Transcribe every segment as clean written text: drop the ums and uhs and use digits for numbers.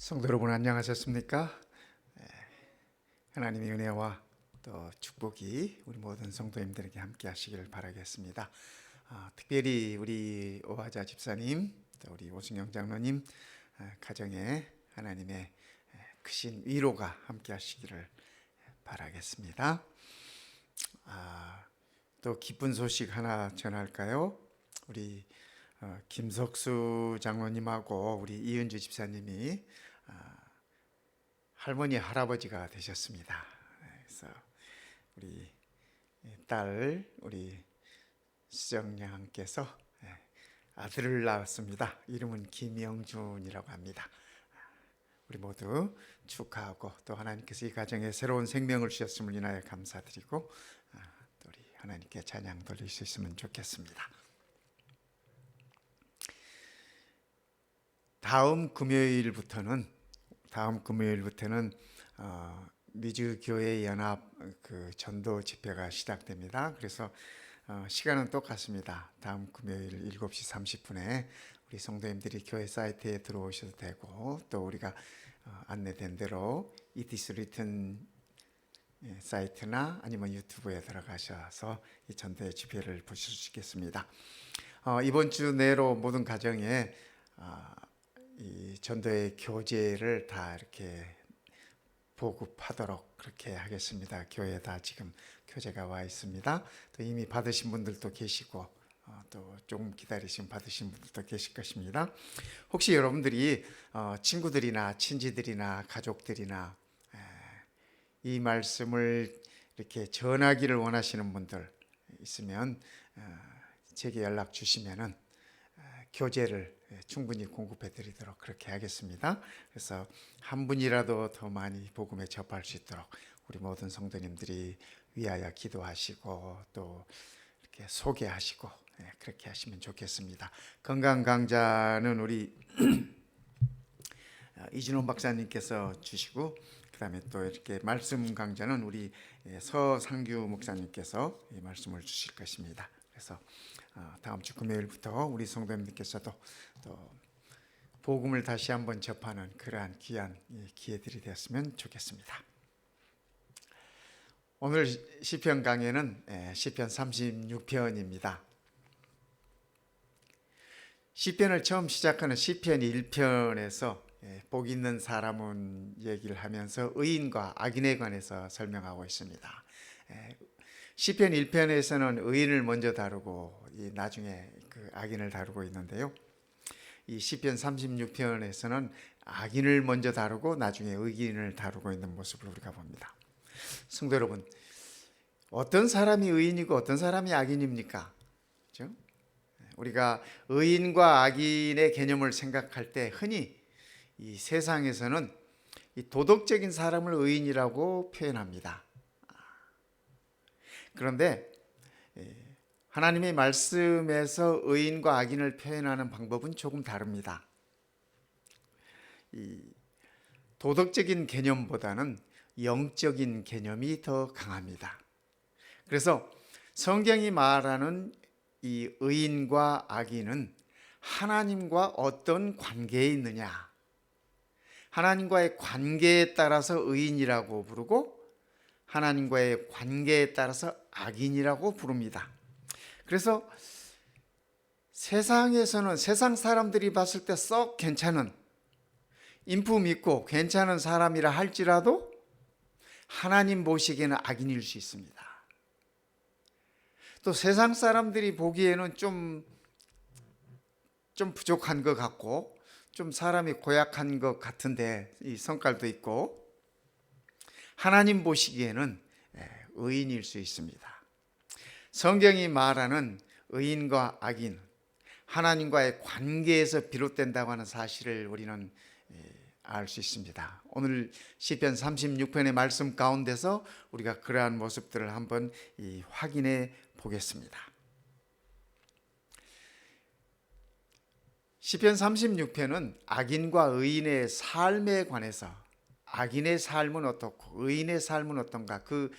성도 여러분 안녕하셨습니까? 하나님의 은혜와 또 축복이 우리 모든 성도님들에게 함께 하시기를 바라겠습니다. 특별히 우리 오하자 집사님, 또 우리 오승영 장로님 가정에 하나님의 크신 위로가 함께 하시기를 바라겠습니다. 또 기쁜 소식 하나 전할까요? 우리 김석수 장로님하고 우리 이은주 집사님이 할머니 할아버지가 되셨습니다. 그래서 우리 딸 우리 수정양께서 아들을 낳았습니다. 이름은 김영준이라고 합니다. 우리 모두 축하하고 또 하나님께서 이 가정에 새로운 생명을 주셨음을 인하여 감사드리고 또 우리 하나님께 찬양 돌릴 수 있으면 좋겠습니다. 다음 금요일부터는 미주교회 연합 그 전도 집회가 시작됩니다. 그래서 시간은 똑같습니다. 다음 금요일 7시 30분에 우리 성도님들이 교회 사이트에 들어오셔도 되고, 또 우리가 안내된 대로 이디스 리튼 사이트나 아니면 유튜브에 들어가셔서 이 전도의 집회를 보실 수 있겠습니다. 이번 주 내로 모든 가정에 이 전도의 교재를 다 이렇게 보급하도록 그렇게 하겠습니다. 교회에 다 지금 교재가 와 있습니다. 또 이미 받으신 분들도 계시고 또 조금 기다리시면 받으신 분들도 계실 것입니다. 혹시 여러분들이 친구들이나 친지들이나 가족들이나 이 말씀을 이렇게 전하기를 원하시는 분들 있으면 제게 연락 주시면은 교재를 충분히 공급해 드리도록 그렇게 하겠습니다. 그래서 한 분이라도 더 많이 복음에 접할 수 있도록 우리 모든 성도님들이 위하여 기도하시고 또 이렇게 소개하시고 그렇게 하시면 좋겠습니다. 건강 강좌는 우리 이진호 박사님께서 주시고, 그 다음에 또 이렇게 말씀 강좌는 우리 서상규 목사님께서 이 말씀을 주실 것입니다. 그래서 다음 주 금요일부터 우리 성도님들께서도 또 복음을 다시 한번 접하는 그러한 귀한 기회들이 되었으면 좋겠습니다. 오늘 시편 강해는 시편 36편입니다. 시편을 처음 시작하는 시편 1편에서 복 있는 사람은 얘기를 하면서 의인과 악인에 관해서 설명하고 있습니다. 시편 1편에서는 의인을 먼저 다루고 나중에 그 악인을 다루고 있는데요. 이 시편 36편에서는 악인을 먼저 다루고 나중에 의인을 다루고 있는 모습을 우리가 봅니다. 성도 여러분, 어떤 사람이 의인이고 어떤 사람이 악인입니까? 그렇죠? 우리가 의인과 악인의 개념을 생각할 때 흔히 이 세상에서는 이 도덕적인 사람을 의인이라고 표현합니다. 그런데 하나님의 말씀에서 의인과 악인을 표현하는 방법은 조금 다릅니다. 이 도덕적인 개념보다는 영적인 개념이 더 강합니다. 그래서 성경이 말하는 이 의인과 악인은 하나님과 어떤 관계에 있느냐, 하나님과의 관계에 따라서 의인이라고 부르고 하나님과의 관계에 따라서 악인이라고 부릅니다. 그래서 세상에서는 세상 사람들이 봤을 때 썩 괜찮은, 인품 있고 괜찮은 사람이라 할지라도 하나님 보시기에는 악인일 수 있습니다. 또 세상 사람들이 보기에는 좀 부족한 것 같고 좀 사람이 고약한 것 같은데 이 성깔도 있고, 하나님 보시기에는 의인일 수 있습니다. 성경이 말하는 의인과 악인, 하나님과의 관계에서 비롯된다고 하는 사실을 우리는 알 수 있습니다. 오늘 시편 36편의 말씀 가운데서 우리가 그러한 모습들을 한번 확인해 보겠습니다. 시편 36편은 악인과 의인의 삶에 관해서 악인의 삶은 어떻고 의인의 삶은 어떤가 그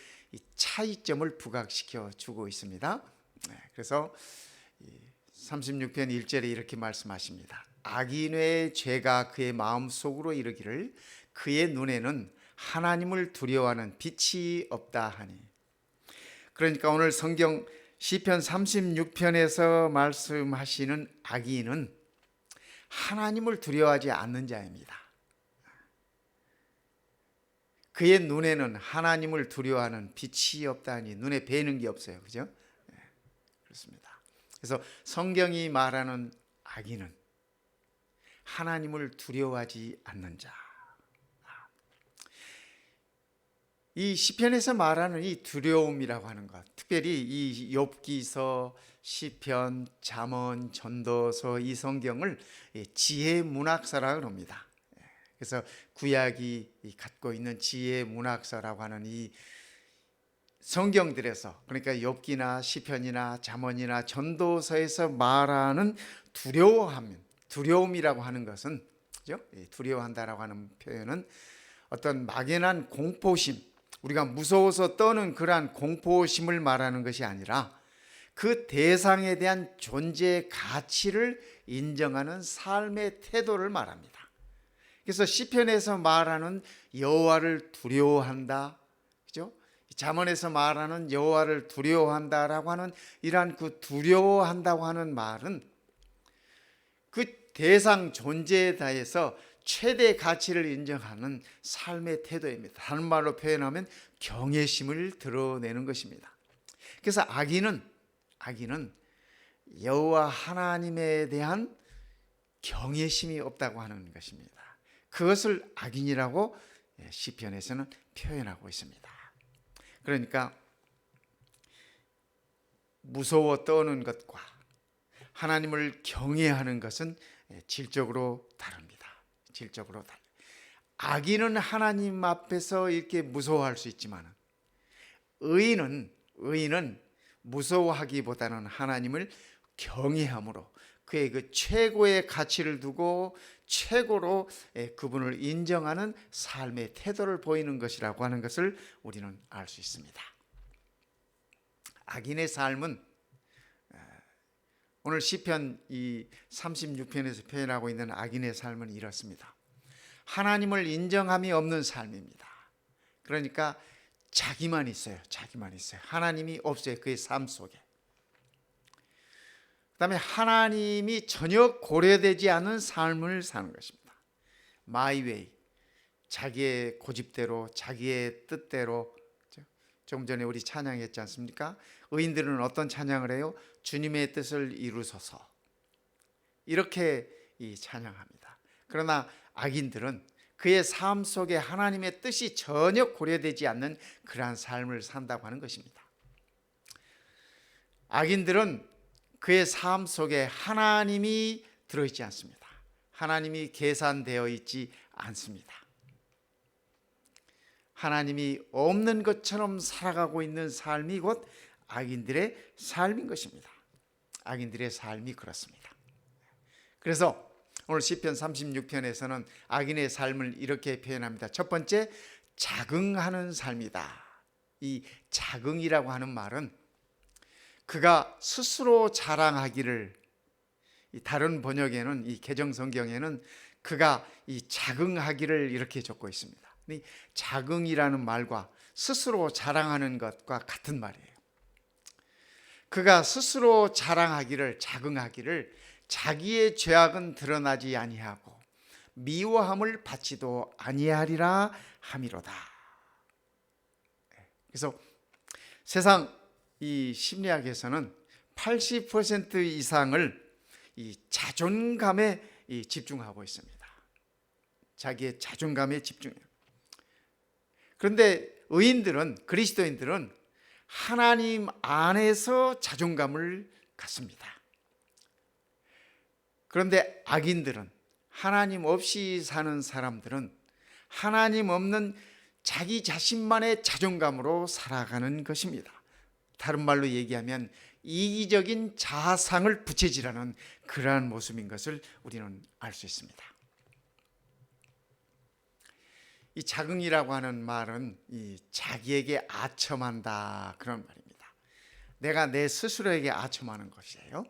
차이점을 부각시켜 주고 있습니다. 그래서 36편 1절에 이렇게 말씀하십니다. 악인의 죄가 그의 마음속으로 이르기를 그의 눈에는 하나님을 두려워하는 빛이 없다 하니. 그러니까 오늘 성경 시편 36편에서 말씀하시는 악인은 하나님을 두려워하지 않는 자입니다. 그의 눈에는 하나님을 두려워하는 빛이 없다니, 눈에 뵈는 게 없어요. 그죠? 그렇습니다. 그래서 성경이 말하는 악인은 하나님을 두려워하지 않는 자. 이 시편에서 말하는 이 두려움이라고 하는 것, 특별히 이 욥기서, 시편, 잠언, 전도서, 이 성경을 지혜 문학서라고 합니다. 그래서 구약이 갖고 있는 지혜 문학서라고 하는 이 성경들에서, 그러니까 욥기나 시편이나 잠언이나 전도서에서 말하는 두려움이라고 하는 것은, 그죠? 두려워한다라고 하는 표현은 어떤 막연한 공포심, 우리가 무서워서 떠는 그러한 공포심을 말하는 것이 아니라 그 대상에 대한 존재 가치를 인정하는 삶의 태도를 말합니다. 그래서 시편에서 말하는 여호와를 두려워한다, 그죠? 잠언에서 말하는 여호와를 두려워한다라고 하는 이러한 그 두려워한다고 하는 말은 그 대상 존재에 대해서 최대 가치를 인정하는 삶의 태도입니다. 다른 말로 표현하면 경외심을 드러내는 것입니다. 그래서 악인은 여호와 하나님에 대한 경외심이 없다고 하는 것입니다. 그것을 악인이라고 시편에서는 표현하고 있습니다. 그러니까 무서워 떠는 것과 하나님을 경외하는 것은 질적으로 다릅니다. 악인은 하나님 앞에서 이렇게 무서워할 수 있지만 의인은 무서워하기보다는 하나님을 경외함으로 그의 그 최고의 가치를 두고 최고로 그분을 인정하는 삶의 태도를 보이는 것이라고 하는 것을 우리는 알 수 있습니다. 악인의 삶은 오늘 시편 이 36편에서 표현하고 있는 악인의 삶은 이렇습니다. 하나님을 인정함이 없는 삶입니다. 그러니까 자기만 있어요. 하나님이 없어요. 그의 삶 속에. 그 다음에 하나님이 전혀 고려되지 않은 삶을 사는 것입니다. My way, 자기의 고집대로, 자기의 뜻대로. 조금 전에 우리 찬양했지 않습니까? 의인들은 어떤 찬양을 해요? 주님의 뜻을 이루소서, 이렇게 찬양합니다. 그러나 악인들은 그의 삶 속에 하나님의 뜻이 전혀 고려되지 않는 그러한 삶을 산다고 하는 것입니다. 악인들은 그의 삶 속에 하나님이 들어있지 않습니다. 하나님이 계산되어 있지 않습니다. 하나님이 없는 것처럼 살아가고 있는 삶이 곧 악인들의 삶인 것입니다. 악인들의 삶이 그렇습니다. 그래서 오늘 시편 36편에서는 악인의 삶을 이렇게 표현합니다. 첫 번째, 자긍하는 삶이다. 이 자긍이라고 하는 말은 그가 스스로 자랑하기를, 다른 번역에는, 이 개정 성경에는 그가 이 자긍하기를 이렇게 적고 있습니다. 이 자긍이라는 말과 스스로 자랑하는 것과 같은 말이에요. 그가 스스로 자랑하기를, 자긍하기를 자기의 죄악은 드러나지 아니하고 미워함을 받지도 아니하리라 함이로다. 그래서 세상 이 심리학에서는 80% 이상을 이 자존감에 집중하고 있습니다. 자기의 자존감에 집중해요. 그런데 의인들은, 그리스도인들은 하나님 안에서 자존감을 갖습니다. 그런데 악인들은, 하나님 없이 사는 사람들은 하나님 없는 자기 자신만의 자존감으로 살아가는 것입니다. 다른 말로 얘기하면 이기적인 자아상을 부채질하는 그러한 모습인 것을 우리는 알 수 있습니다. 이 자긍이라고 하는 말은 이 자기에게 아첨한다, 그런 말입니다. 내가 내 스스로에게 아첨하는 것이에요.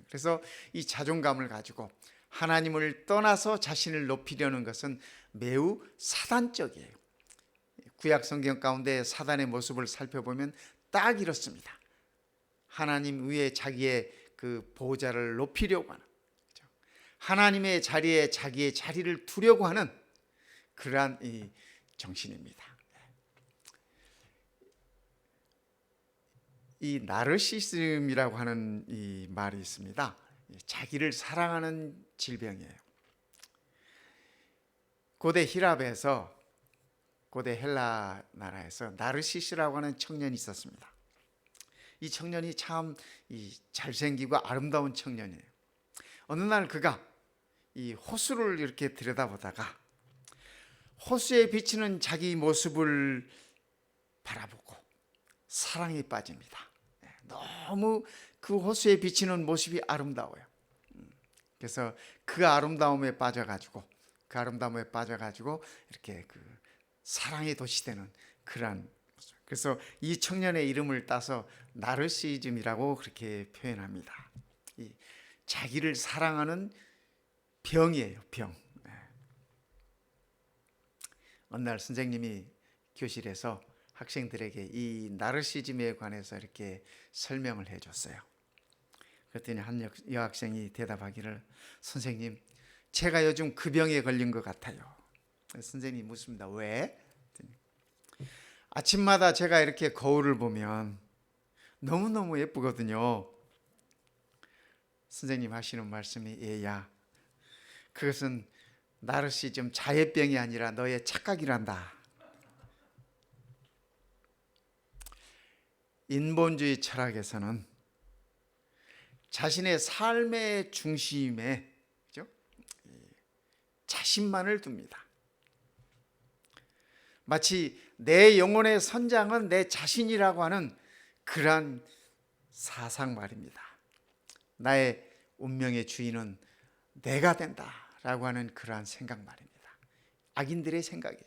그래서 이 자존감을 가지고 하나님을 떠나서 자신을 높이려는 것은 매우 사단적이에요. 구약 성경 가운데 사단의 모습을 살펴보면 딱 이렇습니다. 하나님 위에 자기의 그 보호자를 높이려고 하는, 하나님의 자리에 자기의 자리를 두려고 하는 그러한 이 정신입니다. 이 나르시즘이라고 하는 이 말이 있습니다. 자기를 사랑하는 질병이에요. 고대 히랍에서, 고대 헬라 나라에서 나르시스라고 하는 청년이 있었습니다. 이 청년이 참 잘생기고 아름다운 청년이에요. 어느 날 그가 이 호수를 이렇게 들여다보다가 호수에 비치는 자기 모습을 바라보고 사랑에 빠집니다. 너무 그 호수에 비치는 모습이 아름다워요. 그래서 그 아름다움에 빠져가지고 이렇게 그 사랑의 도시 되는 그러한 모습. 그래서 이 청년의 이름을 따서 나르시즘이라고 그렇게 표현합니다. 이 자기를 사랑하는 병이에요, 병. 어느 날 선생님이 교실에서 학생들에게 이 나르시즘에 관해서 이렇게 설명을 해줬어요. 그랬더니 한 여학생이 대답하기를, 선생님, 제가 요즘 그 병에 걸린 것 같아요. 선생님이 묻습니다. 왜? 아침마다 제가 이렇게 거울을 보면 너무너무 예쁘거든요. 선생님 하시는 말씀이, 얘야, 그것은 나르시즘 자해병이 아니라 너의 착각이란다. 인본주의 철학에서는 자신의 삶의 중심에 자신만을 둡니다. 마치 내 영혼의 선장은 내 자신이라고 하는 그러한 사상 말입니다. 나의 운명의 주인은 내가 된다라고 하는 그러한 생각 말입니다. 악인들의 생각이에요.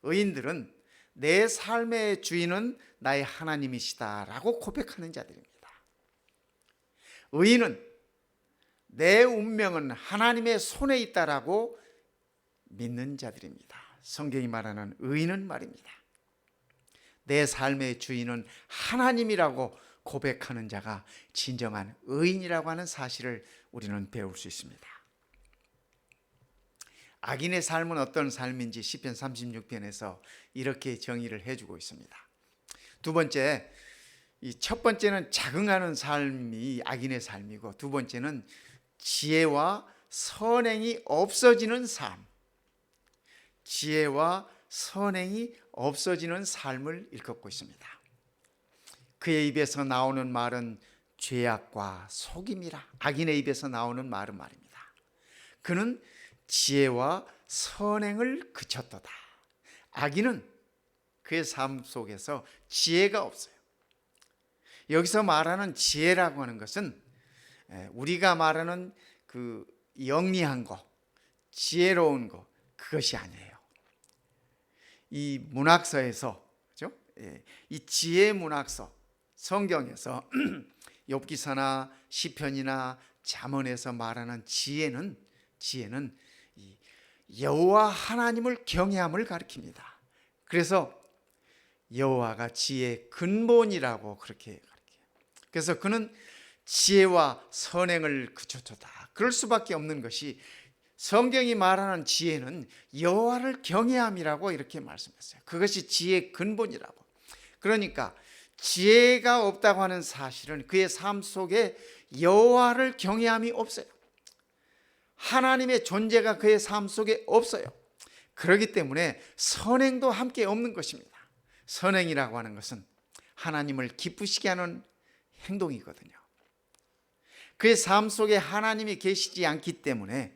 의인들은 내 삶의 주인은 나의 하나님이시다라고 고백하는 자들입니다. 의인은 내 운명은 하나님의 손에 있다라고 믿는 자들입니다. 성경이 말하는 의인은 말입니다. 내 삶의 주인은 하나님이라고 고백하는 자가 진정한 의인이라고 하는 사실을 우리는 배울 수 있습니다. 악인의 삶은 어떤 삶인지 시편 36편에서 이렇게 정의를 해주고 있습니다. 두 번째, 첫 번째는 적응하는 삶이 악인의 삶이고, 두 번째는 지혜와 선행이 없어지는 삶, 지혜와 선행이 없어지는 삶을 일컫고 있습니다. 그의 입에서 나오는 말은 죄악과 속임이라. 악인의 입에서 나오는 말은 말입니다. 그는 지혜와 선행을 그쳤도다. 악인은 그의 삶 속에서 지혜가 없어요. 여기서 말하는 지혜라고 하는 것은 우리가 말하는 그 영리한 거, 지혜로운 거, 그것이 아니에요. 이 문학서에서, 그렇죠? 이 지혜 문학서, 성경에서 욥기서나 시편이나 잠언에서 말하는 지혜는 여호와 하나님을 경외함을 가리킵니다. 그래서 여호와가 지혜의 근본이라고 그렇게 가르쳐요. 그래서 그는 지혜와 선행을 그쳤도다. 그럴 수밖에 없는 것이, 성경이 말하는 지혜는 여호와를 경외함이라고 이렇게 말씀했어요. 그것이 지혜의 근본이라고. 그러니까 지혜가 없다고 하는 사실은 그의 삶 속에 여호와를 경외함이 없어요. 하나님의 존재가 그의 삶 속에 없어요. 그렇기 때문에 선행도 함께 없는 것입니다. 선행이라고 하는 것은 하나님을 기쁘시게 하는 행동이거든요. 그의 삶 속에 하나님이 계시지 않기 때문에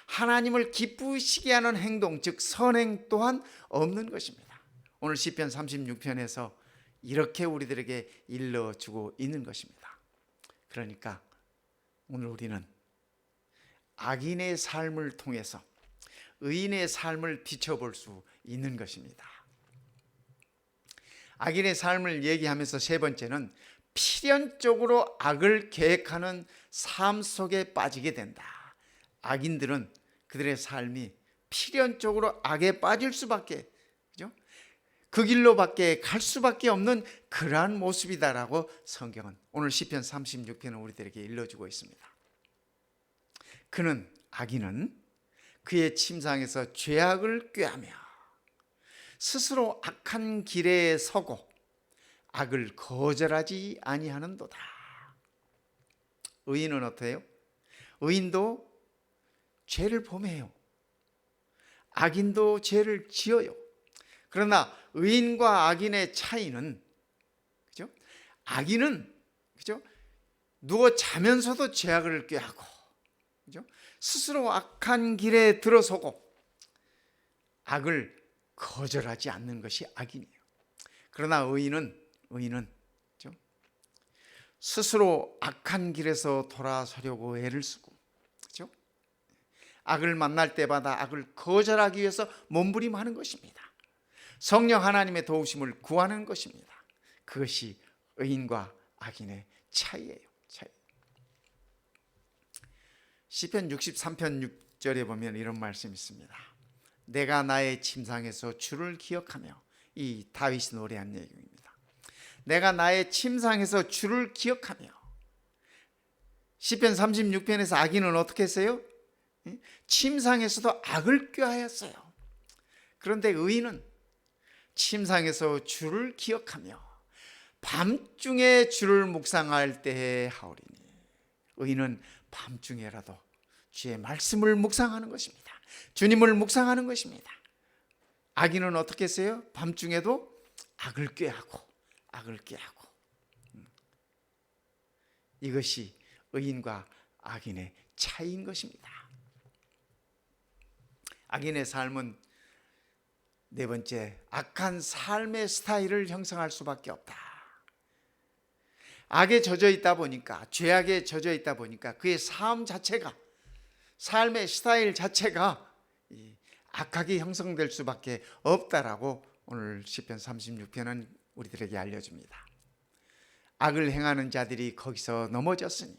하나님을 기쁘시게 하는 행동, 즉 선행 또한 없는 것입니다. 오늘 시편 36편에서 이렇게 우리들에게 일러주고 있는 것입니다. 그러니까 오늘 우리는 악인의 삶을 통해서 의인의 삶을 비춰볼 수 있는 것입니다. 악인의 삶을 얘기하면서 세 번째는 필연적으로 악을 계획하는 삶 속에 빠지게 된다. 악인들은 그들의 삶이 필연적으로 악에 빠질 수밖에, 그죠? 그 길로밖에 갈 수밖에 없는 그러한 모습이다라고 성경은 오늘 시편 36편은 우리들에게 일러주고 있습니다. 악인은 그의 침상에서 죄악을 꾀하며 스스로 악한 길에 서고 악을 거절하지 아니하는도다. 의인은 어때요? 의인도 죄를 범해요. 악인도 죄를 지어요. 그러나 의인과 악인의 차이는, 그죠? 악인은, 그죠? 누워 자면서도 죄악을 꾀하고, 그죠? 스스로 악한 길에 들어서고 악을 거절하지 않는 것이 악인이에요. 그러나 의인은 그죠? 스스로 악한 길에서 돌아서려고 애를 쓰고, 그죠? 악을 만날 때마다 악을 거절하기 위해서 몸부림하는 것입니다. 성령 하나님의 도우심을 구하는 것입니다. 그것이 의인과 악인의 차이예요. 시편 63편 6절에 보면 이런 말씀이 있습니다. 내가 나의 침상에서 주를 기억하며, 이 다윗이 노래한 내용입니다. 내가 나의 침상에서 주를 기억하며. 시편 36편에서 악인은 어떻게 했어요? 침상에서도 악을 꾀하였어요. 그런데 의인은 침상에서 주를 기억하며 밤중에 주를 묵상할 때에 하오리니. 의인은 밤중에라도 주의 말씀을 묵상하는 것입니다. 주님을 묵상하는 것입니다. 악인은 어떻게 했어요? 밤중에도 악을 꾀하고. 이것이 의인과 악인의 차이인 것입니다. 악인의 삶은 네 번째, 악한 삶의 스타일을 형성할 수밖에 없다. 악에 젖어 있다 보니까, 죄악에 젖어 있다 보니까 그의 삶 자체가, 삶의 스타일 자체가 악하게 형성될 수밖에 없다라고 오늘 시편 36편은 우리들에게 알려줍니다. 악을 행하는 자들이 거기서 넘어졌으니,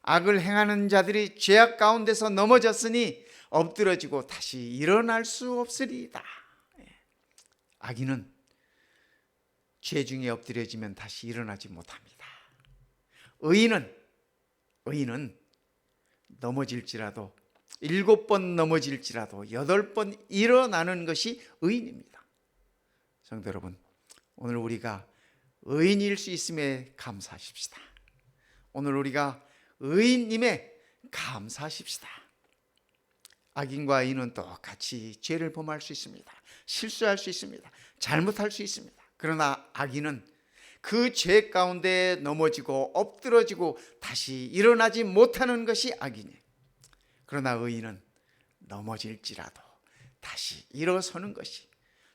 악을 행하는 자들이 죄악 가운데서 넘어졌으니 엎드러지고 다시 일어날 수 없으리이다. 악인은 죄 중에 엎드려지면 다시 일어나지 못합니다. 의인은 넘어질지라도 7번 넘어질지라도 8번 일어나는 것이 의인입니다. 성도 여러분, 오늘 우리가 의인일 수 있음에 감사하십시다. 오늘 우리가 의인임에 감사하십시다. 악인과 의인은 똑같이 죄를 범할 수 있습니다. 실수할 수 있습니다. 잘못할 수 있습니다. 그러나 악인은 그 죄 가운데 넘어지고 엎드러지고 다시 일어나지 못하는 것이 악인이에요. 그러나 의인은 넘어질지라도 다시 일어서는 것이,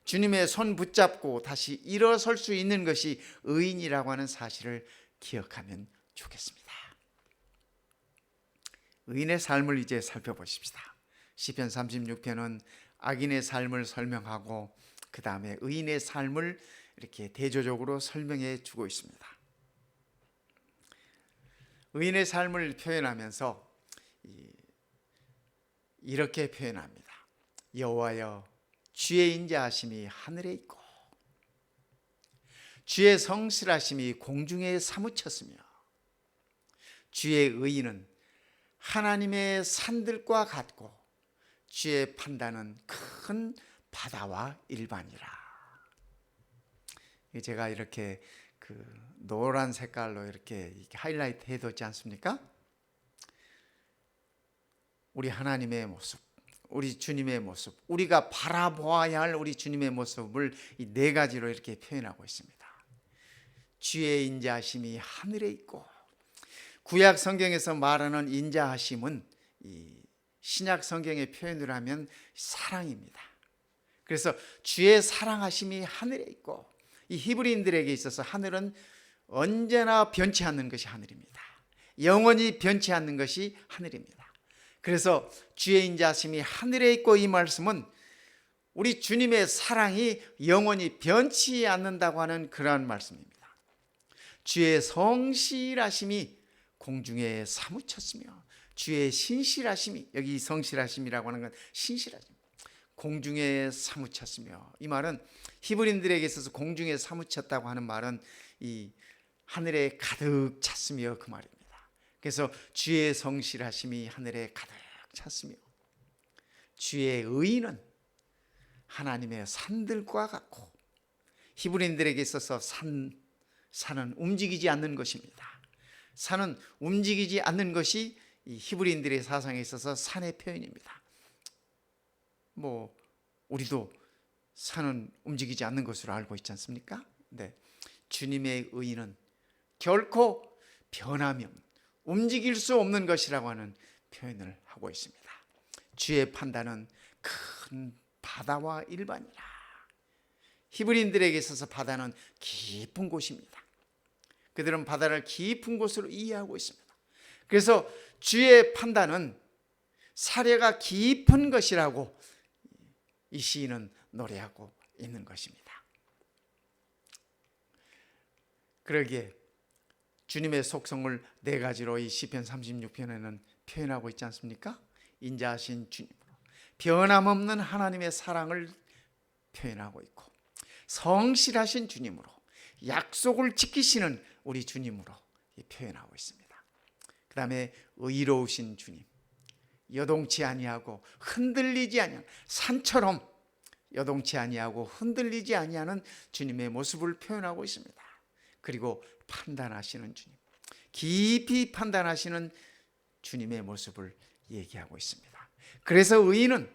주님의 손 붙잡고 다시 일어설 수 있는 것이 의인이라고 하는 사실을 기억하면 좋겠습니다. 의인의 삶을 이제 살펴보십시다. 시편 36편은 악인의 삶을 설명하고 그 다음에 의인의 삶을 이렇게 대조적으로 설명해 주고 있습니다. 의인의 삶을 표현하면서 이렇게 표현합니다. 여호와여, 주의 인자하심이 하늘에 있고 주의 성실하심이 공중에 사무쳤으며 주의 의인은 하나님의 산들과 같고 주의 판단은 큰 바다와 일반이라. 제가 이렇게 노란 색깔로 이렇게 하이라이트 해뒀지 않습니까? 우리 하나님의 모습, 우리 주님의 모습, 우리가 바라보아야 할 우리 주님의 모습을 이 네 가지로 이렇게 표현하고 있습니다. 주의 인자하심이 하늘에 있고, 구약 성경에서 말하는 인자하심은 이 신약 성경의 표현을 하면 사랑입니다. 그래서 주의 사랑하심이 하늘에 있고, 이 히브리인들에게 있어서 하늘은 언제나 변치 않는 것이 하늘입니다. 영원히 변치 않는 것이 하늘입니다. 그래서 주의 인자하심이 하늘에 있고, 이 말씀은 우리 주님의 사랑이 영원히 변치 않는다고 하는 그러한 말씀입니다. 주의 성실하심이 공중에 사무쳤으며 주의 신실하심이, 여기 성실하심이라고 하는 건 신실하심, 공중에 사무쳤으며, 이 말은 히브리인들에게 있어서 공중에 사무쳤다고 하는 말은 이 하늘에 가득 찼으며 그 말입니다. 그래서 주의 성실하심이 하늘에 가득 찼으며 주의 의는 하나님의 산들과 같고, 히브리인들에게 있어서 산은 움직이지 않는 것입니다. 산은 움직이지 않는 것이 이 히브리인들의 사상에 있어서 산의 표현입니다. 우리도 산은 움직이지 않는 것으로 알고 있지 않습니까? 네. 주님의 의는 결코 변하면 움직일 수 없는 것이라고 하는 표현을 하고 있습니다. 주의 판단은 큰 바다와 일반이라. 히브리인들에게 있어서 바다는 깊은 곳입니다. 그들은 바다를 깊은 곳으로 이해하고 있습니다. 그래서 주의 판단은 사려가 깊은 것이라고 이 시인은 노래하고 있는 것입니다. 그러기에 주님의 속성을 네 가지로 이 시편 36편에는 표현하고 있지 않습니까? 인자하신 주님으로, 변함없는 하나님의 사랑을 표현하고 있고, 성실하신 주님으로, 약속을 지키시는 우리 주님으로 표현하고 있습니다. 그 다음에 의로우신 주님, 여동치 아니하고 흔들리지 아니하는, 산처럼 여동치 아니하고 흔들리지 아니하는 주님의 모습을 표현하고 있습니다. 그리고 판단하시는 주님, 깊이 판단하시는 주님의 모습을 얘기하고 있습니다. 그래서 의인은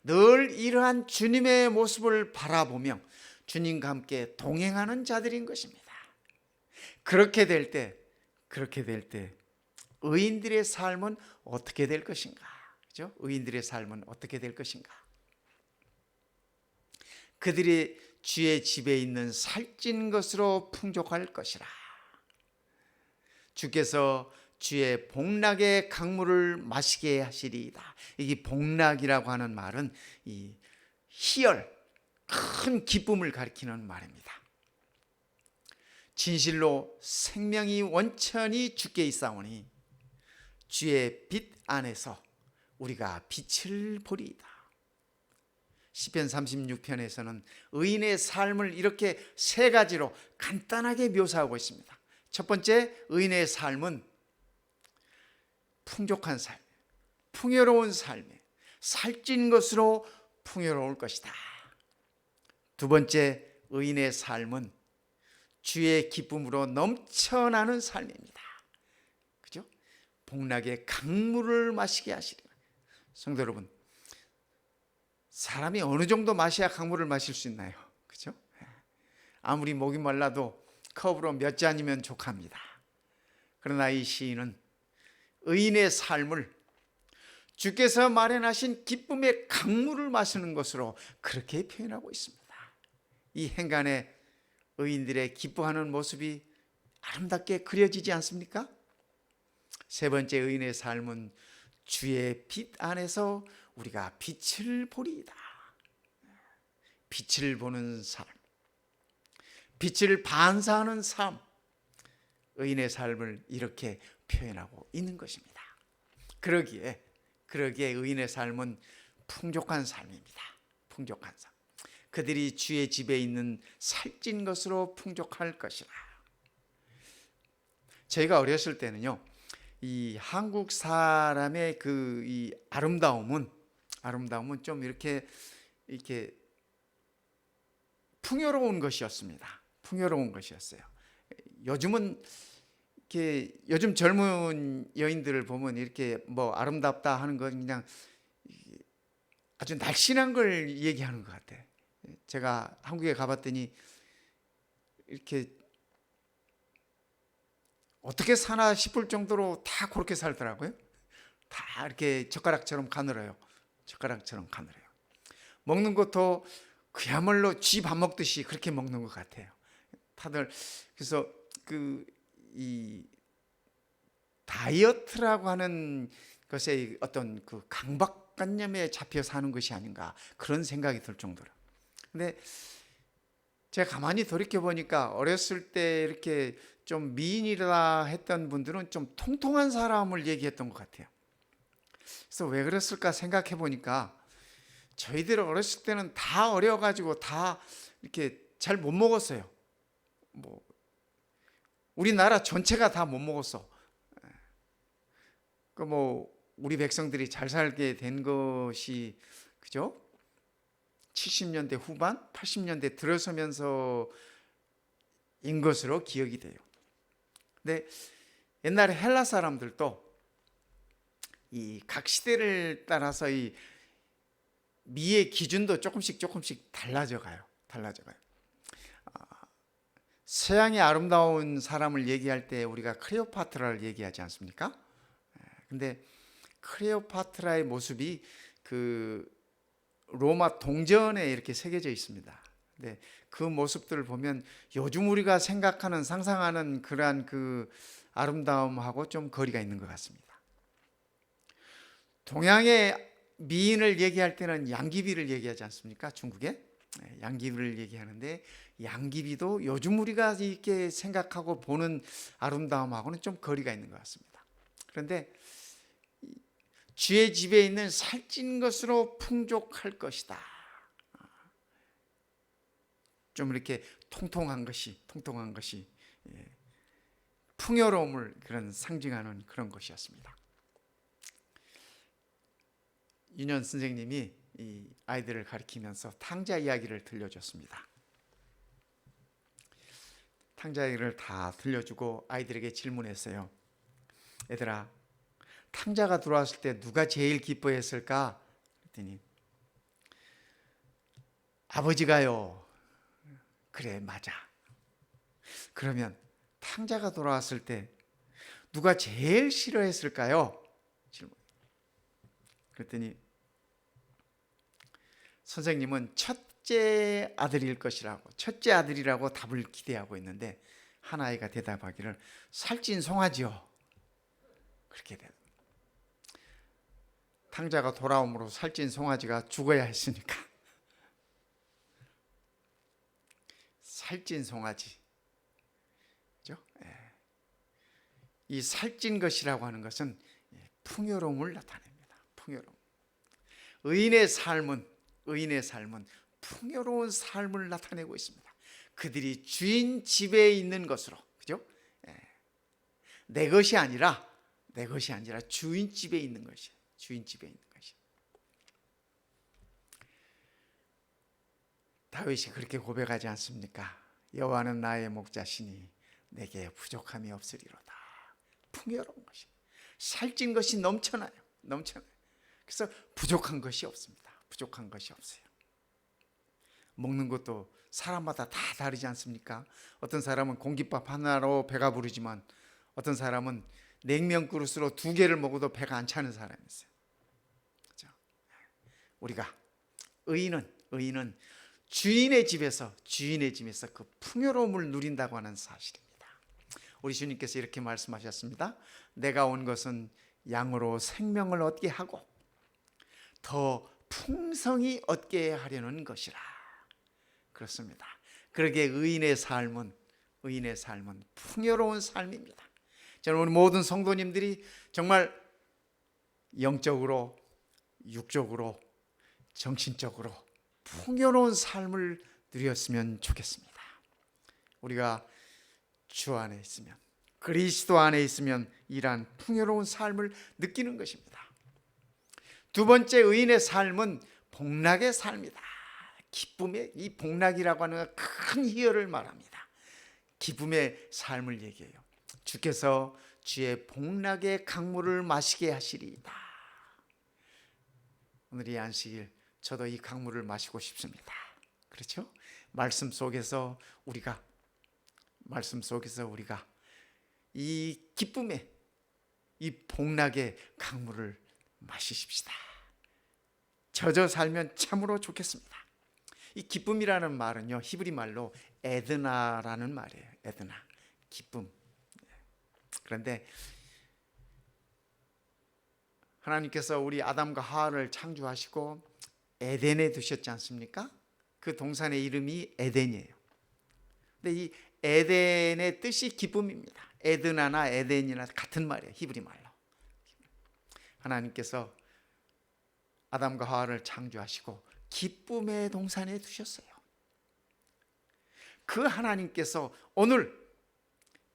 늘 이러한 주님의 모습을 바라보며 주님과 함께 동행하는 자들인 것입니다. 그렇게 될 때 의인들의 삶은 어떻게 될 것인가? 그죠? 의인들의 삶은 어떻게 될 것인가? 그들이 주의 집에 있는 살찐 것으로 풍족할 것이라. 주께서 주의 복락의 강물을 마시게 하시리이다. 이게 복락이라고 하는 말은 이 희열, 큰 기쁨을 가리키는 말입니다. 진실로 생명이 원천히 주께 있사오니 주의 빛 안에서 우리가 빛을 보리이다. 시편 36편에서는 의인의 삶을 이렇게 세 가지로 간단하게 묘사하고 있습니다. 첫 번째, 의인의 삶은 풍족한 삶, 풍요로운 삶에 살찐 것으로 풍요로울 것이다. 두 번째, 의인의 삶은 주의 기쁨으로 넘쳐나는 삶입니다. 그죠? 복락의 강물을 마시게 하시리라. 성도 여러분, 사람이 어느 정도 마셔야 강물을 마실 수 있나요? 그죠? 아무리 목이 말라도 컵으로 몇 잔이면 족합니다. 그러나 이 시인은 의인의 삶을 주께서 마련하신 기쁨의 강물을 마시는 것으로 그렇게 표현하고 있습니다. 이 행간에 의인들의 기뻐하는 모습이 아름답게 그려지지 않습니까? 세 번째, 의인의 삶은 주의 빛 안에서 우리가 빛을 보리이다. 빛을 보는 삶, 빛을 반사하는 삶, 의인의 삶을 이렇게 표현하고 있는 것입니다. 그러기에 의인의 삶은 풍족한 삶입니다. 풍족한 삶. 그들이 주의 집에 있는 살찐 것으로 풍족할 것이라. 저희가 어렸을 때는요, 이 한국 사람의 이 아름다움은 좀 이렇게 풍요로운 것이었습니다. 풍요로운 것이었어요. 요즘은 요즘 젊은 여인들을 보면 이렇게 아름답다 하는 건 그냥 아주 날씬한 걸 얘기하는 것 같아요. 제가 한국에 가봤더니 이렇게 어떻게 사나 싶을 정도로 다 그렇게 살더라고요. 다 이렇게 젓가락처럼 가늘어요. 먹는 것도 그야말로 쥐 밥 먹듯이 그렇게 먹는 것 같아요. 다들. 그래서 이 다이어트라고 하는 것에 어떤 강박관념에 잡혀 사는 것이 아닌가, 그런 생각이 들 정도로. 근데 제가 가만히 돌이켜 보니까 어렸을 때 이렇게 좀 미인이라 했던 분들은 좀 통통한 사람을 얘기했던 것 같아요. 그래서 왜 그랬을까 생각해 보니까 저희들 어렸을 때는 다 어려가지고 다 이렇게 잘 못 먹었어요. 뭐 우리나라 전체가 다 못 먹었어. 그 뭐 우리 백성들이 잘 살게 된 것이 그죠? 70년대 후반, 80년대 들어서면서인 것으로 기억이 돼요. 근데 옛날에 헬라 사람들도 이 각 시대를 따라서 이 미의 기준도 조금씩 달라져 가요. 서양의 아름다운 사람을 얘기할 때 우리가 클레오파트라를 얘기하지 않습니까? 근데 클레오파트라의 모습이 그 로마 동전에 이렇게 새겨져 있습니다. 근데 그 모습들을 보면 요즘 우리가 생각하는 상상하는 그러한 그 아름다움하고 좀 거리가 있는 것 같습니다. 동양의 미인을 얘기할 때는 양귀비를 얘기하지 않습니까? 중국에 양귀비를 얘기하는데 양귀비도 요즘 우리가 이렇게 생각하고 보는 아름다움하고는 좀 거리가 있는 것 같습니다. 그런데 주의 집에 있는 살찐 것으로 풍족할 것이다. 좀 이렇게 통통한 것이 풍요로움을 그런 상징하는 그런 것이었습니다. 윤현 선생님이 이 아이들을 가르치면서 탕자 이야기를 들려줬습니다. 탕자 이야기를 다 들려주고 아이들에게 질문했어요. 얘들아, 탕자가 들어왔을 때 누가 제일 기뻐했을까? 그랬더니 아버지가요. 그래, 맞아. 그러면 탕자가 돌아왔을 때 누가 제일 싫어했을까요? 질문. 그랬더니 선생님은 첫째 아들이라고 답을 기대하고 있는데 한 아이가 대답하기를 살찐 송아지요. 그렇게 돼요. 탕자가 돌아옴으로 살찐 송아지가 죽어야 했으니까. 살찐 송아지. 그죠? 이 살찐 것이라고 하는 것은 풍요로움을 나타냅니다. 풍요로움. 의인의 삶은 풍요로운 삶을 나타내고 있습니다. 그들이 주인 집에 있는 것으로, 그죠? 내 것이 아니라 주인 집에 있는 것이. 다윗이 그렇게 고백하지 않습니까? 여호와는 나의 목자시니 내게 부족함이 없으리로다. 풍요로운 것이, 살찐 것이 넘쳐나요. 그래서 부족한 것이 없습니다. 먹는 것도 사람마다 다 다르지 않습니까? 어떤 사람은 공깃밥 하나로 배가 부르지만 어떤 사람은 냉면 그릇으로 2개를 먹어도 배가 안 차는 사람이 있어요. 그렇죠? 우리가 의인은 주인의 집에서 그 풍요로움을 누린다고 하는 사실입니다. 우리 주님께서 이렇게 말씀하셨습니다. 내가 온 것은 양으로 생명을 얻게 하고 더 풍성히 얻게 하려는 것이라. 그렇습니다. 그러기에 의인의 삶은 풍요로운 삶입니다. 저는 우리 모든 성도님들이 정말 영적으로, 육적으로, 정신적으로 풍요로운 삶을 누렸으면 좋겠습니다. 우리가 주 안에 있으면, 그리스도 안에 있으면 이러한 풍요로운 삶을 느끼는 것입니다. 두 번째, 의인의 삶은 복락의 삶이다. 기쁨의, 이 복락이라고 하는 큰 희열을 말합니다. 기쁨의 삶을 얘기해요. 주께서 주의 복락의 강물을 마시게 하시리이다. 오늘 이 안식일 저도 이 강물을 마시고 싶습니다. 그렇죠? 말씀 속에서 우리가 이 기쁨의, 이 복락의 강물을 마시십시다. 젖어 살면 참으로 좋겠습니다. 이 기쁨이라는 말은요, 히브리 말로 에드나라는 말이에요. 에드나, 기쁨. 그런데 하나님께서 우리 아담과 하와를 창조하시고 에덴에 두셨지 않습니까? 그 동산의 이름이 에덴이에요. 근데 이 에덴의 뜻이 기쁨입니다. 에드나나 에덴이나 같은 말이에요. 히브리 말로. 하나님께서 아담과 하와를 창조하시고 기쁨의 동산에 두셨어요. 그 하나님께서 오늘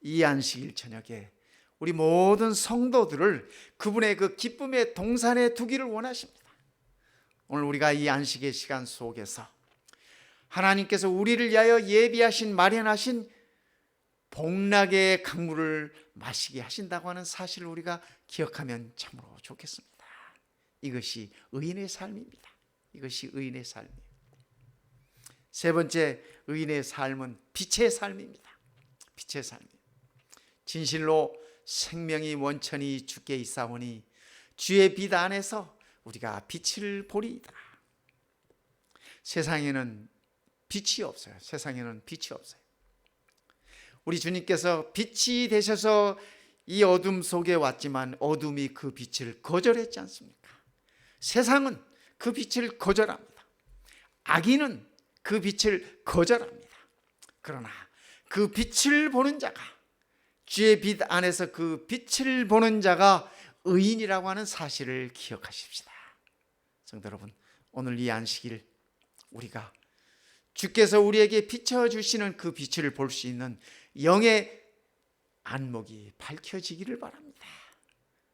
이 안식일 저녁에 우리 모든 성도들을 그분의 그 기쁨의 동산에 두기를 원하십니다. 오늘 우리가 이 안식의 시간 속에서 하나님께서 우리를 위하여 예비하신 마련하신 복락의 강물을 마시게 하신다고 하는 사실을 우리가 기억하면 참으로 좋겠습니다. 이것이 의인의 삶입니다. 이것이 의인의 삶이에요. 세 번째, 의인의 삶은 빛의 삶입니다. 빛의 삶이에요. 진실로 생명이 원천이 주께 있사오니 주의 빛 안에서 우리가 빛을 보리이다. 세상에는 빛이 없어요. 세상에는 빛이 없어요. 우리 주님께서 빛이 되셔서 이 어둠 속에 왔지만 어둠이 그 빛을 거절했지 않습니까? 세상은 그 빛을 거절합니다. 악인은 그 빛을 거절합니다. 그러나 그 빛을 보는 자가, 주의 빛 안에서 그 빛을 보는 자가 의인이라고 하는 사실을 기억하십시다. 성도 여러분, 오늘 이 안식일 우리가 주께서 우리에게 비춰주시는 그 빛을 볼 수 있는 영의 안목이 밝혀지기를 바랍니다.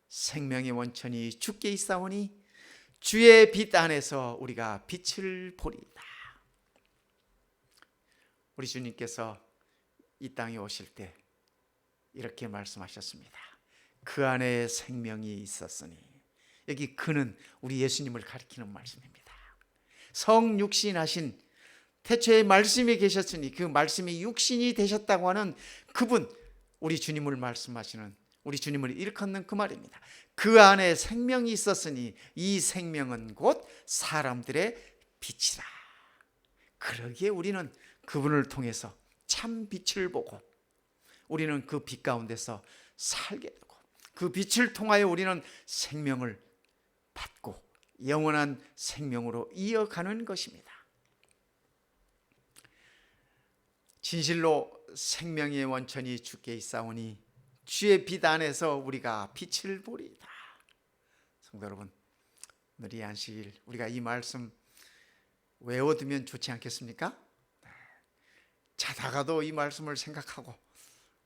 생명의 원천이 주께 있사오니 주의 빛 안에서 우리가 빛을 보리이다. 우리 주님께서 이 땅에 오실 때 이렇게 말씀하셨습니다. 그 안에 생명이 있었으니, 여기 그는 우리 예수님을 가리키는 말씀입니다. 성육신하신 태초에 말씀이 계셨으니 그 말씀이 육신이 되셨다고 하는 그분, 우리 주님을 말씀하시는, 우리 주님을 일컫는 그 말입니다. 그 안에 생명이 있었으니 이 생명은 곧 사람들의 빛이라. 그러기에 우리는 그분을 통해서 참 빛을 보고 우리는 그 빛 가운데서 살게 되고 그 빛을 통하여 우리는 생명을 받고 영원한 생명으로 이어가는 것입니다. 진실로 생명의 원천이 주께 있사오니 주의 빛 안에서 우리가 빛을 보리이다. 성도 여러분, 오늘 이 안식일 우리가 이 말씀 외워두면 좋지 않겠습니까? 자다가도 이 말씀을 생각하고,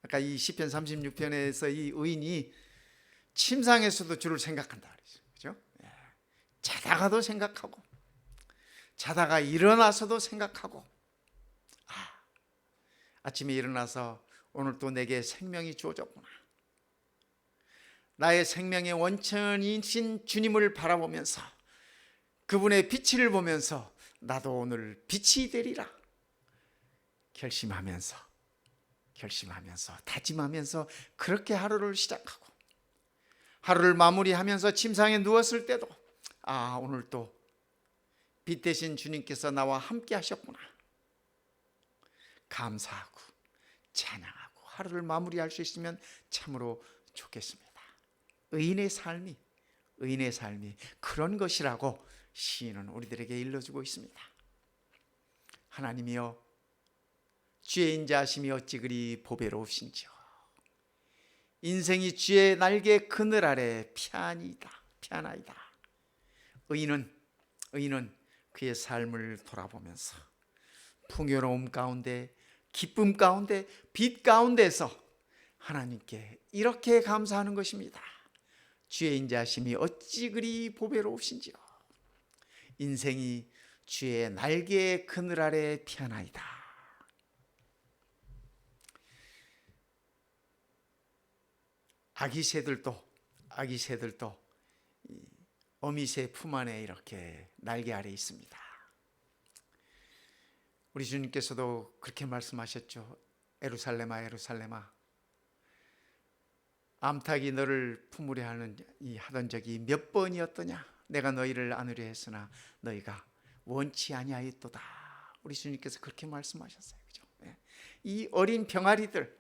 아까 이 시편 36편에서 이 의인이 침상에서도 주를 생각한다 그러죠. 그죠? 자다가도 생각하고, 자다가 일어나서도 생각하고, 아침에 일어나서 오늘 또 내게 생명이 주어졌구나. 나의 생명의 원천이신 주님을 바라보면서 그분의 빛을 보면서 나도 오늘 빛이 되리라 결심하면서 다짐하면서 그렇게 하루를 시작하고, 하루를 마무리하면서 침상에 누웠을 때도 오늘 또 빛 대신 주님께서 나와 함께 하셨구나, 감사하고 찬양하고 하루를 마무리할 수 있으면 참으로 좋겠습니다. 의인의 삶이 그런 것이라고 시인은 우리들에게 일러주고 있습니다. 하나님이여, 주의 인자하심이 어찌 그리 보배로우신지요. 인생이 주의 날개 그늘 아래 피하나이다. 의인은 그의 삶을 돌아보면서 풍요로움 가운데, 기쁨 가운데, 빛 가운데서 하나님께 이렇게 감사하는 것입니다. 주의 인자하심이 어찌 그리 보배로우신지요. 인생이 주의 날개 그늘 아래 피하나이다. 아기 새들도 어미새 품 안에 이렇게 날개 아래 있습니다. 우리 주님께서도 그렇게 말씀하셨죠. 에루살렘아, 에루살렘아, 암탉이 너를 품으려 하던 적이 몇 번이었더냐. 내가 너희를 안으려 했으나 너희가 원치 아니하였도다. 우리 주님께서 그렇게 말씀하셨어요. 그죠? 이 어린 병아리들,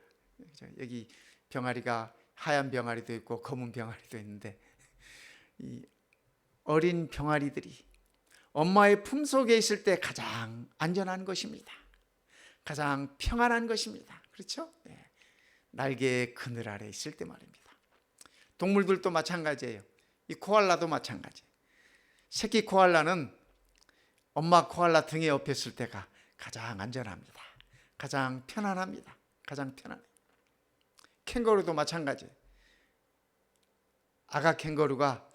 여기 병아리가 하얀 병아리도 있고 검은 병아리도 있는데, 이 어린 병아리들이 엄마의 품속에 있을 때 가장 안전한 것입니다. 가장 평안한 것입니다. 그렇죠? 날개의 그늘 아래 있을 때 말입니다. 동물들도 마찬가지예요. 이 코알라도 마찬가지. 새끼 코알라는 엄마 코알라 등에 업혔을 때가 가장 안전합니다. 가장 편안합니다. 가장 편안해요. 캥거루도 마찬가지예요. 아가 캥거루가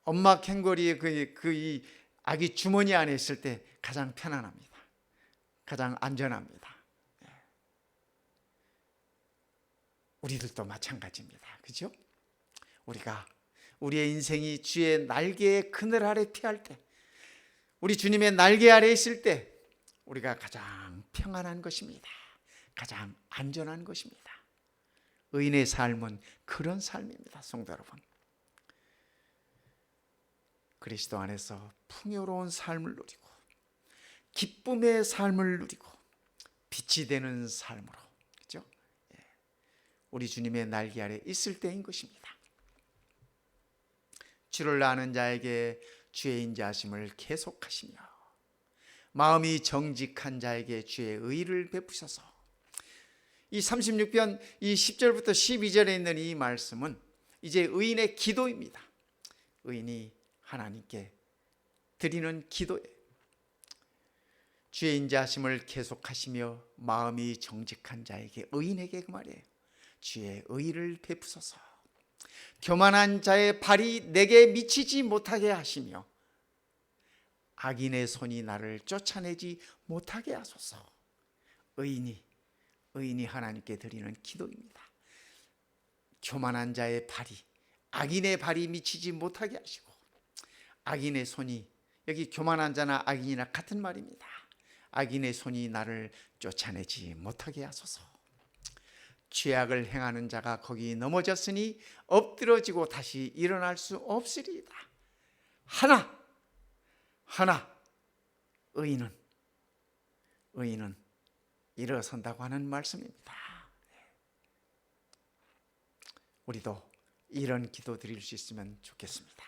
엄마 캥거루의 이 아기 주머니 안에 있을 때 가장 편안합니다. 가장 안전합니다. 우리들도 마찬가지입니다. 그죠? 우리가 우리의 인생이 주의 날개의 그늘 아래 피할 때, 우리 주님의 날개 아래 있을 때 우리가 가장 평안한 것입니다. 가장 안전한 것입니다. 의인의 삶은 그런 삶입니다. 성도 여러분, 그리스도 안에서 풍요로운 삶을 누리고 기쁨의 삶을 누리고 빛이 되는 삶으로, 그렇죠? 우리 주님의 날개 아래 있을 때인 것입니다. 주를 아는 자에게 주의 인자하심을 계속하시며 마음이 정직한 자에게 주의 의를 베푸셔서, 이 36편 이 10절부터 12절에 있는 이 말씀은 이제 의인의 기도입니다. 의인이 하나님께 드리는 기도예요. 주의 인자하심을 계속하시며 마음이 정직한 자에게, 의인에게 그 말이에요. 주의 의를 베푸소서. 교만한 자의 발이 내게 미치지 못하게 하시며 악인의 손이 나를 쫓아내지 못하게 하소서. 의인이 하나님께 드리는 기도입니다. 교만한 자의 발이, 악인의 발이 미치지 못하게 하시고, 악인의 손이, 여기 교만한 자나 악인이나 같은 말입니다. 악인의 손이 나를 쫓아내지 못하게 하소서. 죄악을 행하는 자가 거기 넘어졌으니 엎드러지고 다시 일어날 수 없으리이다. 하나 의인은 일어선다고 하는 말씀입니다. 우리도 이런 기도 드릴 수 있으면 좋겠습니다.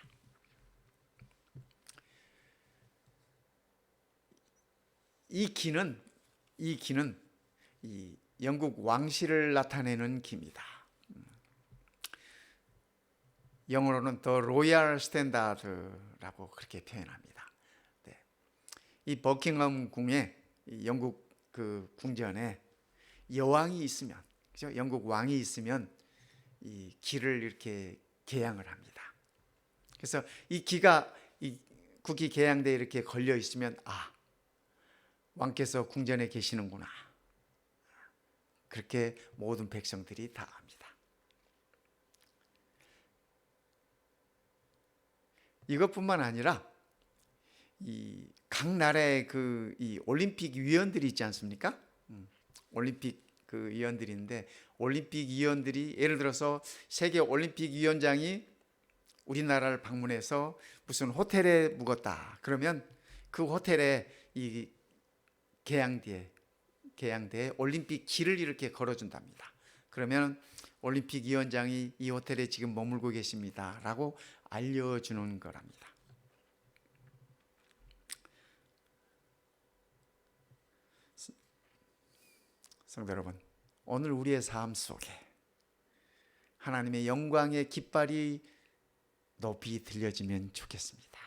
이 기는 이 영국 왕실을 나타내는 기입니다. 영어로는 The Royal Standard라고 그렇게 표현합니다. 이 버킹엄 궁에, 영국 그 궁전에 여왕이 있으면, 그죠? 영국 왕이 있으면 이 기를 이렇게 개양을 합니다. 그래서 이 기가, 이 국기 개양대에 이렇게 걸려 있으면, 왕께서 궁전에 계시는구나, 그렇게 모든 백성들이 다 압니다. 이것뿐만 아니라 이 각 나라의 이 올림픽 위원들이 있지 않습니까? 올림픽 그 위원들인데, 올림픽 위원들이 예를 들어서 세계 올림픽 위원장이 우리나라를 방문해서 무슨 호텔에 묵었다. 그러면 그 호텔에 이 개양대에 올림픽 기를 이렇게 걸어준답니다. 그러면 올림픽 위원장이 이 호텔에 지금 머물고 계십니다라고 알려주는 거랍니다. 성도 여러분, 오늘 우리의 삶 속에 하나님의 영광의 깃발이 높이 들려지면 좋겠습니다.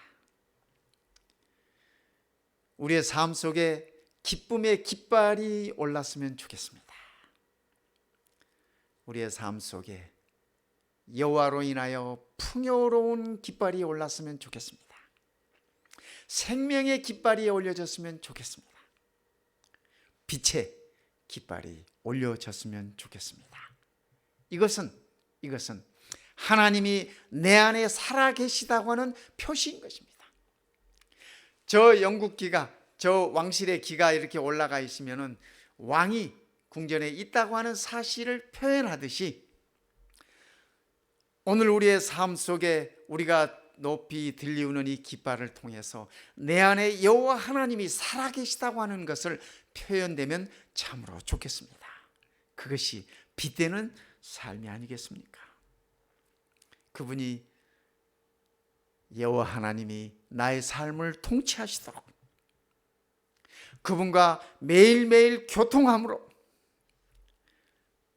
우리의 삶 속에 기쁨의 깃발이 올랐으면 좋겠습니다. 우리의 삶 속에 여호와로 인하여 풍요로운 깃발이 올랐으면 좋겠습니다. 생명의 깃발이 올려졌으면 좋겠습니다. 빛의 깃발이 올려졌으면 좋겠습니다. 이것은 하나님이 내 안에 살아계시다고 하는 표시인 것입니다. 저 영국 기가, 저 왕실의 기가 이렇게 올라가 있으면은 왕이 궁전에 있다고 하는 사실을 표현하듯이, 오늘 우리의 삶 속에 우리가 높이 들리우는 이 깃발을 통해서 내 안에 여호와 하나님이 살아계시다고 하는 것을 표현되면 참으로 좋겠습니다. 그것이 빛되는 삶이 아니겠습니까? 그분이, 여호와 하나님이 나의 삶을 통치하시도록, 그분과 매일매일 교통함으로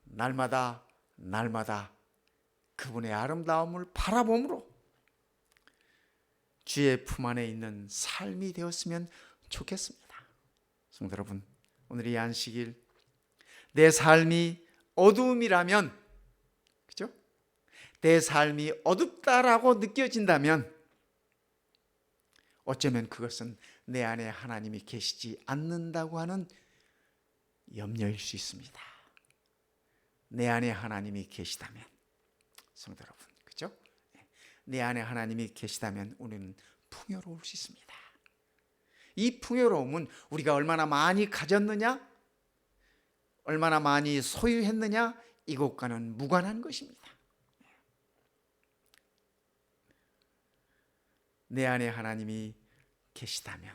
날마다 그분의 아름다움을 바라봄으로 주의 품 안에 있는 삶이 되었으면 좋겠습니다. 성도 여러분, 오늘 이 안식일 내 삶이 어두움이라면, 그죠? 내 삶이 어둡다라고 느껴진다면 어쩌면 그것은 내 안에 하나님이 계시지 않는다고 하는 염려일 수 있습니다. 내 안에 하나님이 계시다면, 성도 여러분, 그죠? 내 안에 하나님이 계시다면 우리는 풍요로울 수 있습니다. 이 풍요로움은 우리가 얼마나 많이 가졌느냐, 얼마나 많이 소유했느냐, 이것과는 무관한 것입니다. 내 안에 하나님이 계시다면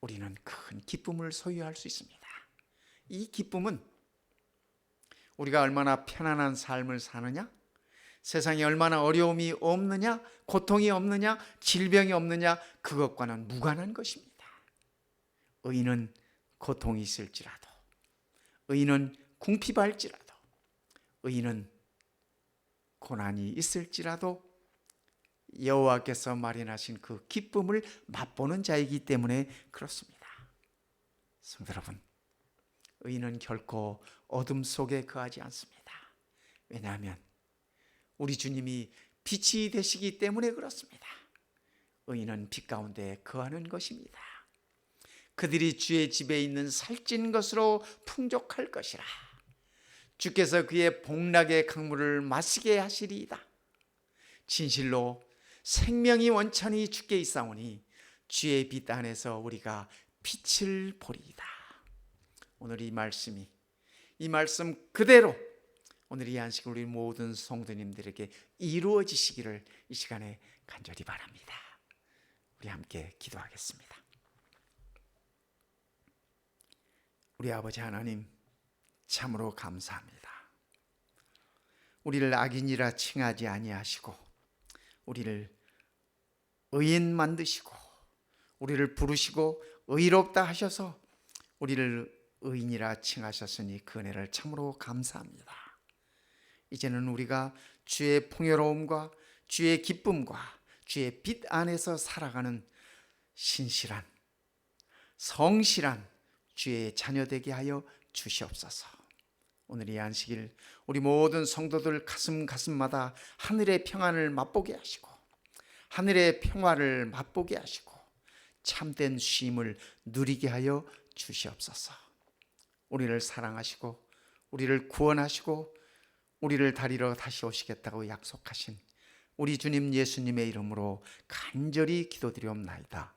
우리는 큰 기쁨을 소유할 수 있습니다. 이 기쁨은 우리가 얼마나 편안한 삶을 사느냐, 세상에 얼마나 어려움이 없느냐, 고통이 없느냐, 질병이 없느냐, 그것과는 무관한 것입니다. 의인은 고통이 있을지라도, 의인은 궁핍할지라도, 의인은 고난이 있을지라도 여호와께서 마련하신 그 기쁨을 맛보는 자이기 때문에 그렇습니다. 성도 여러분, 의인은 결코 어둠 속에 거하지 않습니다. 왜냐하면 우리 주님이 빛이 되시기 때문에 그렇습니다. 의인은 빛 가운데 거하는 것입니다. 그들이 주의 집에 있는 살찐 것으로 풍족할 것이라. 주께서 그의 복락의 강물을 마시게 하시리이다. 진실로 생명이 원천히 주께 있사오니 주의 빛 안에서 우리가 빛을 보리이다. 오늘 이 말씀 그대로 오늘 이 안식 우리 모든 성도님들에게 이루어지시기를 이 시간에 간절히 바랍니다. 우리 함께 기도하겠습니다. 우리 아버지 하나님, 참으로 감사합니다. 우리를 악인이라 칭하지 아니하시고 우리를 의인 만드시고 우리를 부르시고 의롭다 하셔서 우리를 의인이라 칭하셨으니 그 은혜를 참으로 감사합니다. 이제는 우리가 주의 풍요로움과 주의 기쁨과 주의 빛 안에서 살아가는 신실한 성실한 주의 자녀되게 하여 주시옵소서. 오늘 이 안식일 우리 모든 성도들 가슴마다 하늘의 평안을 맛보게 하시고 하늘의 평화를 맛보게 하시고 참된 쉼을 누리게 하여 주시옵소서. 우리를 사랑하시고 우리를 구원하시고 우리를 다리러 다시 오시겠다고 약속하신 우리 주님 예수님의 이름으로 간절히 기도드리옵나이다.